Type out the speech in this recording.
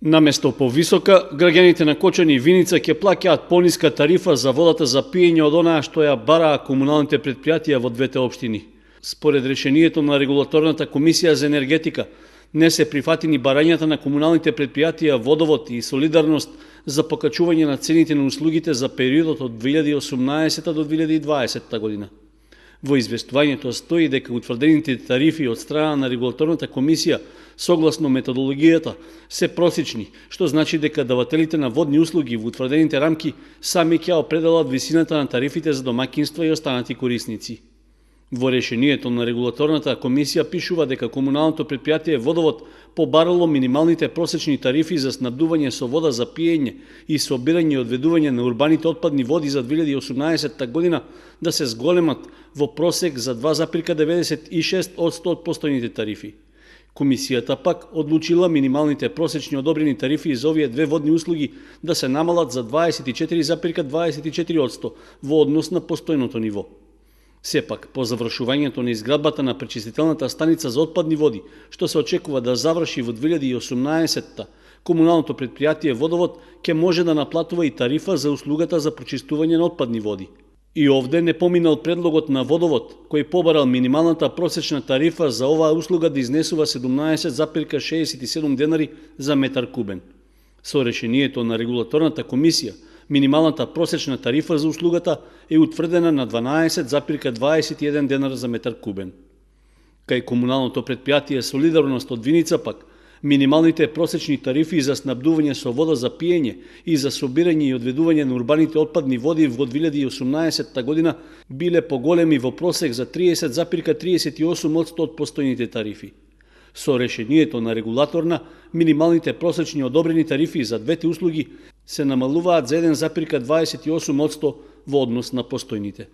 Наместо повисока, граѓаните на Кочани и Виница ќе плаќаат пониска тарифа за водата за пиење од онаа што ја бараа комуналните претпријатија во двете општини. Според решението на Регулаторната комисија за енергетика, не се прифатени барањата на комуналните претпријатија Водовод и Солидарност за покачување на цените на услугите за периодот од 2018 до 2020 година. Во известувањето стои дека утврдените тарифи од страна на Регулаторната комисија согласно методологијата се просечни, што значи дека давателите на водни услуги во утврдените рамки сами ќе определат висината на тарифите за домаќинства и останати корисници. Во решението на Регулаторната комисија пишува дека комуналното претпријатие Водовод побарало минималните просечни тарифи за снабдување со вода за пиење и собирање и одведување на урбаните отпадни води за 2018 година да се зголемат во просек за 2,96% од постојните тарифи. Комисијата пак одлучила минималните просечни одобрени тарифи за овие две водни услуги да се намалат за 24,24% во однос на постојното ниво. Сепак, по завршувањето на изградбата на пречистителната станица за отпадни води, што се очекува да заврши во 2018-та, комуналното претпријатие Водовод ќе може да наплатува и тарифа за услугата за прочистување на отпадни води. И овде не поминал предлогот на Водовод, кој побарал минималната просечна тарифа за оваа услуга да изнесува 17,67 денари за метар кубен. Со решението на Регулаторната комисија, минималната просечна тарифа за услугата е утврдена на 12,21 денар за метар кубен. Кај комуналното претпријатие Солидарност од Виница пак, минималните просечни тарифи за снабдување со вода за пиење и за собирање и одведување на урбаните отпадни води во 2018 година биле поголеми во просек за 30,38% од постојните тарифи. Со решението на регулаторна, минималните просечни одобрени тарифи за двете услуги се намалуваат за 1,28% во однос на постојните.